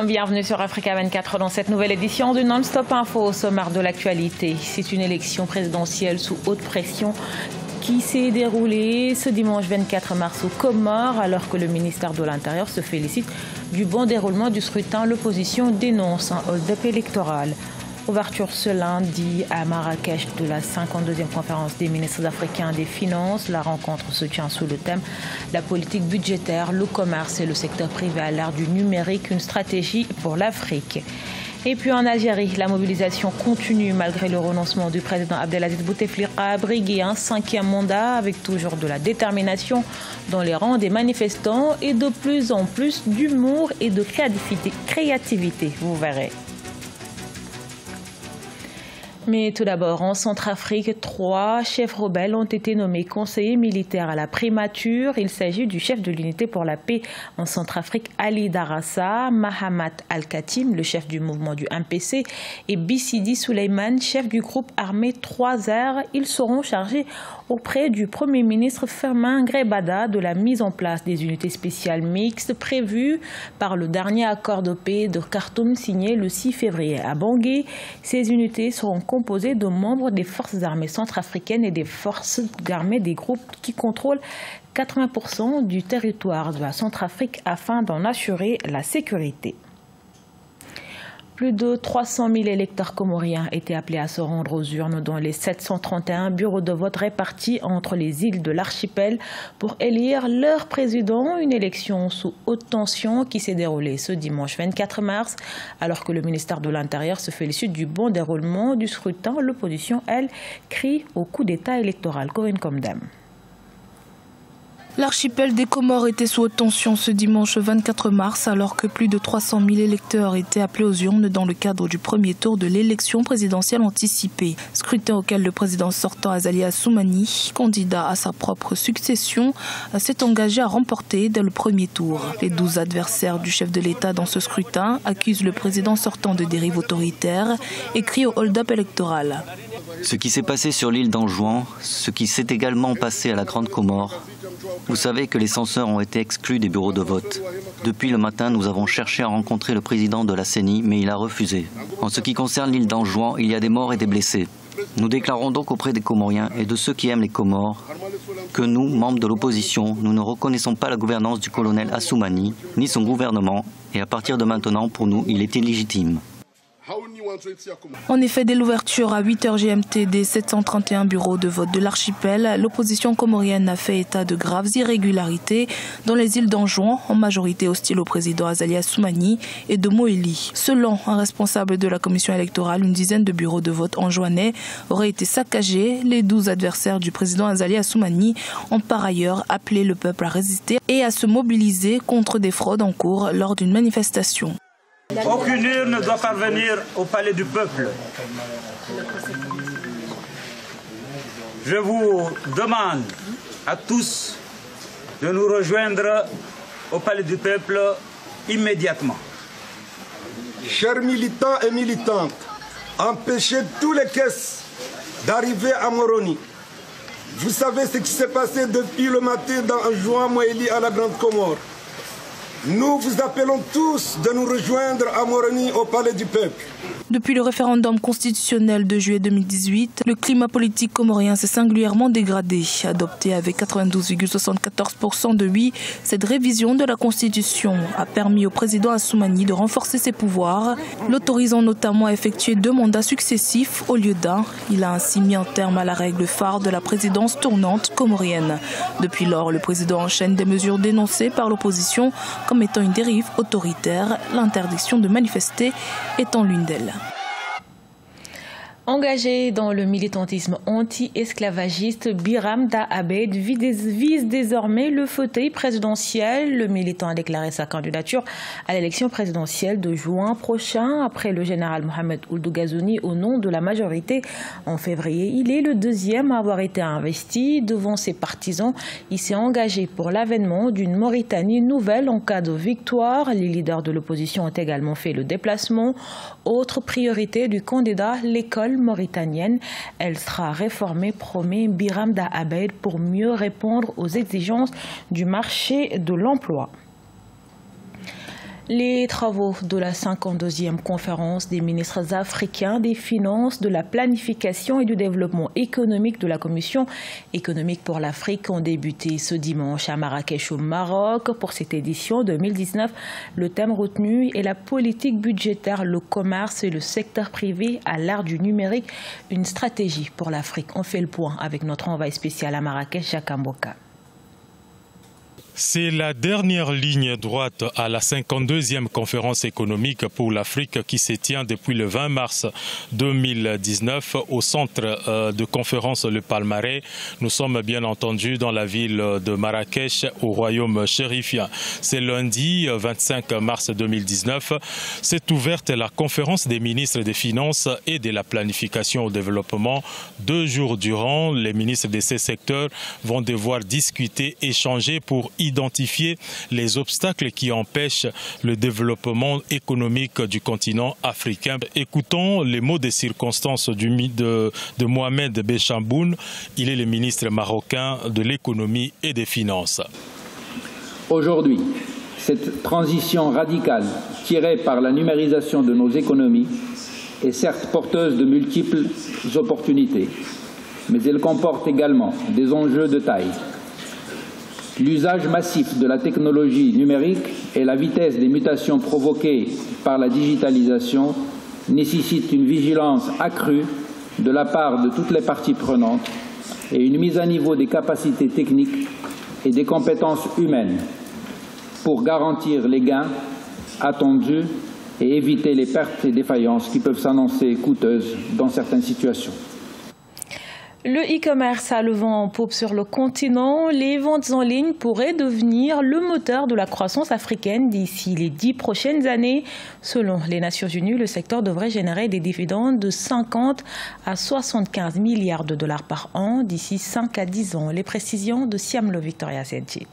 Bienvenue sur Africa 24 dans cette nouvelle édition du Non-Stop Info au sommaire de l'actualité. C'est une élection présidentielle sous haute pression qui s'est déroulée ce dimanche 24 mars aux Comores, alors que le ministère de l'Intérieur se félicite du bon déroulement du scrutin. L'opposition dénonce un hold-up électoral. Ouverture ce lundi à Marrakech de la 52e conférence des ministres africains des Finances. La rencontre se tient sous le thème « La politique budgétaire, le commerce et le secteur privé à l'ère du numérique, une stratégie pour l'Afrique ». Et puis en Algérie, la mobilisation continue malgré le renoncement du président Abdelaziz Bouteflika à briguer un 5e mandat avec toujours de la détermination dans les rangs des manifestants et de plus en plus d'humour et de créativité, vous verrez. Mais tout d'abord, en Centrafrique, 3 chefs rebelles ont été nommés conseillers militaires à la primature. Il s'agit du chef de l'unité pour la paix en Centrafrique, Ali Darassa, Mahamat Al-Khatim, le chef du mouvement du MPC, et Bissidi Suleiman, chef du groupe armé 3R. Ils seront chargés auprès du Premier ministre Firmin Grebada de la mise en place des unités spéciales mixtes prévues par le dernier accord de paix de Khartoum signé le 6 février à Bangui. Ces unités seront composé de membres des forces armées centrafricaines et des forces armées des groupes qui contrôlent 80% du territoire de la Centrafrique afin d'en assurer la sécurité. Plus de 300 000 électeurs comoriens étaient appelés à se rendre aux urnes dans les 731 bureaux de vote répartis entre les îles de l'archipel pour élire leur président. Une élection sous haute tension qui s'est déroulée ce dimanche 24 mars. Alors que le ministère de l'Intérieur se félicite du bon déroulement du scrutin, l'opposition, elle, crie au coup d'État électoral. Corinne Comdem. L'archipel des Comores était sous haute tension ce dimanche 24 mars alors que plus de 300 000 électeurs étaient appelés aux urnes dans le cadre du premier tour de l'élection présidentielle anticipée. Scrutin auquel le président sortant Azali Assoumani, candidat à sa propre succession, s'est engagé à remporter dès le premier tour. Les 12 adversaires du chef de l'État dans ce scrutin accusent le président sortant de dérive autoritaire et crient au hold-up électoral. Ce qui s'est passé sur l'île d'Anjouan, ce qui s'est également passé à la Grande Comore. Vous savez que les censeurs ont été exclus des bureaux de vote. Depuis le matin, nous avons cherché à rencontrer le président de la CENI, mais il a refusé. En ce qui concerne l'île d'Anjouan, il y a des morts et des blessés. Nous déclarons donc auprès des Comoriens et de ceux qui aiment les Comores que nous, membres de l'opposition, nous ne reconnaissons pas la gouvernance du colonel Assoumani, ni son gouvernement, et à partir de maintenant, pour nous, il est illégitime. En effet, dès l'ouverture à 8h GMT des 731 bureaux de vote de l'archipel, l'opposition comorienne a fait état de graves irrégularités dans les îles d'Anjouan, en majorité hostile au président Azali Assoumani et de Moélie. Selon un responsable de la commission électorale, une dizaine de bureaux de vote anjouanais auraient été saccagés. Les 12 adversaires du président Azali Assoumani ont par ailleurs appelé le peuple à résister et à se mobiliser contre des fraudes en cours lors d'une manifestation. Aucune urne ne doit parvenir au palais du peuple. Je vous demande à tous de nous rejoindre au palais du peuple immédiatement. Chers militants et militantes, empêchez tous les caisses d'arriver à Moroni. Vous savez ce qui s'est passé depuis le matin dans Anjouan, Moélie à la Grande Comore. Nous vous appelons tous de nous rejoindre à Moroni au Palais du Peuple. Depuis le référendum constitutionnel de juillet 2018, le climat politique comorien s'est singulièrement dégradé. Adopté avec 92,74% de oui, cette révision de la Constitution a permis au président Assoumani de renforcer ses pouvoirs, l'autorisant notamment à effectuer 2 mandats successifs au lieu d'un. Il a ainsi mis un terme à la règle phare de la présidence tournante comorienne. Depuis lors, le président enchaîne des mesures dénoncées par l'opposition comme étant une dérive autoritaire, l'interdiction de manifester étant l'une d'elles. Engagé dans le militantisme anti-esclavagiste, Biram Da Abeid vise désormais le fauteuil présidentiel. Le militant a déclaré sa candidature à l'élection présidentielle de juin prochain après le général Mohamed Ould Ghazouani au nom de la majorité en février. Il est le 2e à avoir été investi devant ses partisans. Il s'est engagé pour l'avènement d'une Mauritanie nouvelle en cas de victoire. Les leaders de l'opposition ont également fait le déplacement. Autre priorité du candidat, l'école mauritanienne. Elle sera réformée, promet Biram Da Abeid, pour mieux répondre aux exigences du marché de l'emploi. Les travaux de la 52e conférence des ministres africains des finances, de la planification et du développement économique de la Commission économique pour l'Afrique ont débuté ce dimanche à Marrakech au Maroc. Pour cette édition 2019, le thème retenu est la politique budgétaire, le commerce et le secteur privé à l'ère du numérique, une stratégie pour l'Afrique. On fait le point avec notre envoyé spécial à Marrakech, Jacques Amboka. C'est la dernière ligne droite à la 52e conférence économique pour l'Afrique qui se tient depuis le 20 mars 2019 au centre de conférence Le Palmarais. Nous sommes bien entendu dans la ville de Marrakech au royaume chérifien. C'est lundi 25 mars 2019. C'est ouverte la conférence des ministres des Finances et de la planification au développement. 2 jours durant, les ministres de ces secteurs vont devoir discuter, échanger pour identifier les obstacles qui empêchent le développement économique du continent africain. Écoutons les mots des circonstances de Mohamed Béchamboun. Il est le ministre marocain de l'économie et des finances. Aujourd'hui, cette transition radicale tirée par la numérisation de nos économies est certes porteuse de multiples opportunités, mais elle comporte également des enjeux de taille. L'usage massif de la technologie numérique et la vitesse des mutations provoquées par la digitalisation nécessitent une vigilance accrue de la part de toutes les parties prenantes et une mise à niveau des capacités techniques et des compétences humaines pour garantir les gains attendus et éviter les pertes et défaillances qui peuvent s'annoncer coûteuses dans certaines situations. Le e-commerce a le vent en poupe sur le continent. Les ventes en ligne pourraient devenir le moteur de la croissance africaine d'ici les 10 prochaines années. Selon les Nations Unies, le secteur devrait générer des dividendes de 50 à 75 milliards de dollars par an d'ici 5 à 10 ans. Les précisions de Siamlo Victoria Senti.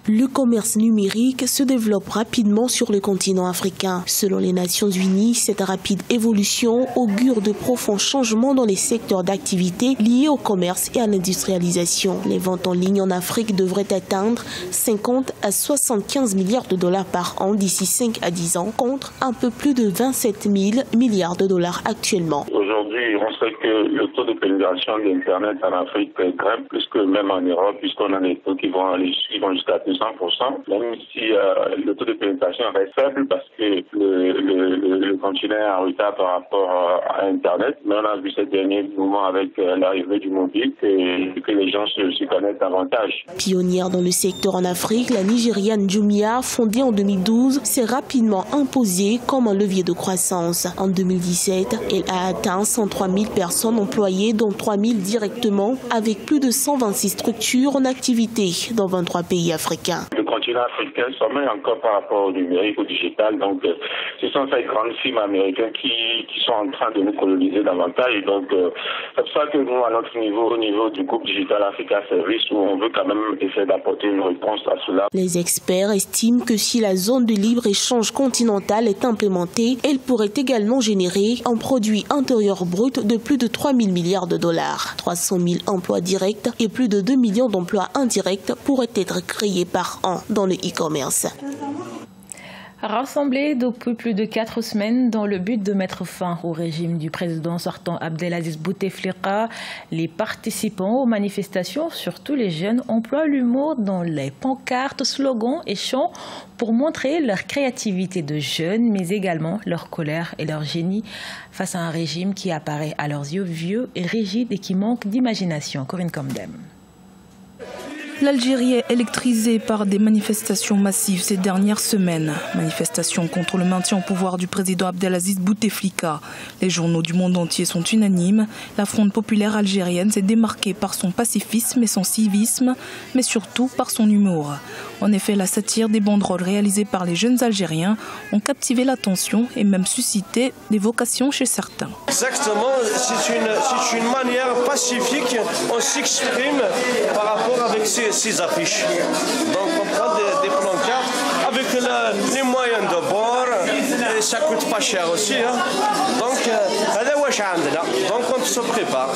Le commerce numérique se développe rapidement sur le continent africain. Selon les Nations Unies, cette rapide évolution augure de profonds changements dans les secteurs d'activité liés au commerce et à l'industrialisation. Les ventes en ligne en Afrique devraient atteindre 50 à 75 milliards de dollars par an d'ici 5 à 10 ans, contre un peu plus de 27 000 milliards de dollars actuellement. Aujourd'hui, on sait que le taux de pénétration d'Internet en Afrique grimpe plus que même en Europe, puisqu'on a des taux qui vont jusqu'à 200%, même si le taux de pénétration reste faible parce que le continent est en retard par rapport à Internet. Mais on a vu ces derniers moments avec l'arrivée du mobile que les gens se connectent davantage. Pionnière dans le secteur en Afrique, la Nigériane Jumia, fondée en 2012, s'est rapidement imposée comme un levier de croissance. En 2017, elle a atteint 103 000 personnes employées, dont 3 000 directement, avec plus de 126 structures en activité dans 23 pays africains. Le continent africain sommeille encore par rapport au numérique, au digital. Donc, ce sont ces grandes firmes américaines qui sont en train de nous coloniser davantage. Donc, c'est pour ça que nous, à notre niveau, au niveau du groupe Digital Africa Service, où on veut quand même essayer d'apporter une réponse à cela. Les experts estiment que si la zone de libre-échange continentale est implémentée, elle pourrait également générer un produit intérieur brut de plus de 3 000 milliards de dollars. 300 000 emplois directs et plus de 2 millions d'emplois indirects pourraient être créés par an dans le e-commerce. Rassemblés depuis plus de 4 semaines dans le but de mettre fin au régime du président sortant Abdelaziz Bouteflika, les participants aux manifestations, surtout les jeunes, emploient l'humour dans les pancartes, slogans et chants pour montrer leur créativité de jeunes, mais également leur colère et leur génie face à un régime qui apparaît à leurs yeux vieux et rigide et qui manque d'imagination. Corinne Comdem. L'Algérie est électrisée par des manifestations massives ces dernières semaines. Manifestations contre le maintien au pouvoir du président Abdelaziz Bouteflika. Les journaux du monde entier sont unanimes. La Fronde populaire algérienne s'est démarquée par son pacifisme et son civisme, mais surtout par son humour. En effet, la satire des banderoles réalisées par les jeunes Algériens ont captivé l'attention et même suscité des vocations chez certains. Exactement, c'est une manière pacifique, on s'exprime par rapport avec ces affiches. Donc on prend des pancartes avec les moyens de bord, et ça coûte pas cher aussi. Donc on se prépare.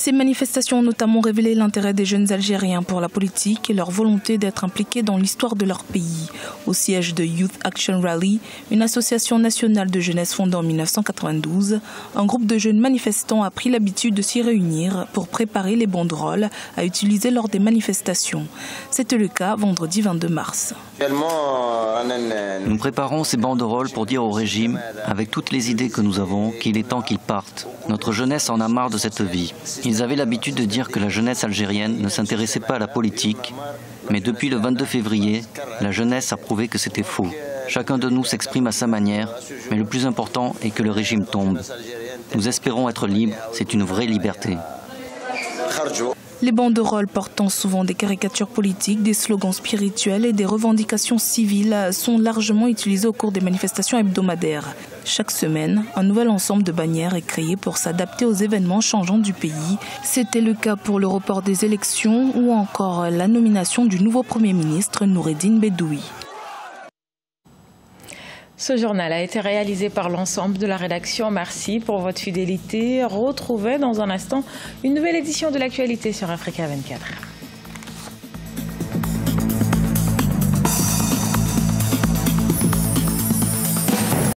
Ces manifestations ont notamment révélé l'intérêt des jeunes Algériens pour la politique et leur volonté d'être impliqués dans l'histoire de leur pays. Au siège de Youth Action Rally, une association nationale de jeunesse fondée en 1992, un groupe de jeunes manifestants a pris l'habitude de s'y réunir pour préparer les banderoles à utiliser lors des manifestations. C'était le cas vendredi 22 mars. Nous préparons ces banderoles pour dire au régime, avec toutes les idées que nous avons, qu'il est temps qu'ils partent. Notre jeunesse en a marre de cette vie. Ils avaient l'habitude de dire que la jeunesse algérienne ne s'intéressait pas à la politique, mais depuis le 22 février, la jeunesse a prouvé que c'était faux. Chacun de nous s'exprime à sa manière, mais le plus important est que le régime tombe. Nous espérons être libres, c'est une vraie liberté. Les banderoles portant souvent des caricatures politiques, des slogans spirituels et des revendications civiles sont largement utilisées au cours des manifestations hebdomadaires. Chaque semaine, un nouvel ensemble de bannières est créé pour s'adapter aux événements changeants du pays. C'était le cas pour le report des élections ou encore la nomination du nouveau Premier ministre Noureddine Bedoui. Ce journal a été réalisé par l'ensemble de la rédaction. Merci pour votre fidélité. Retrouvez dans un instant une nouvelle édition de l'actualité sur Africa 24.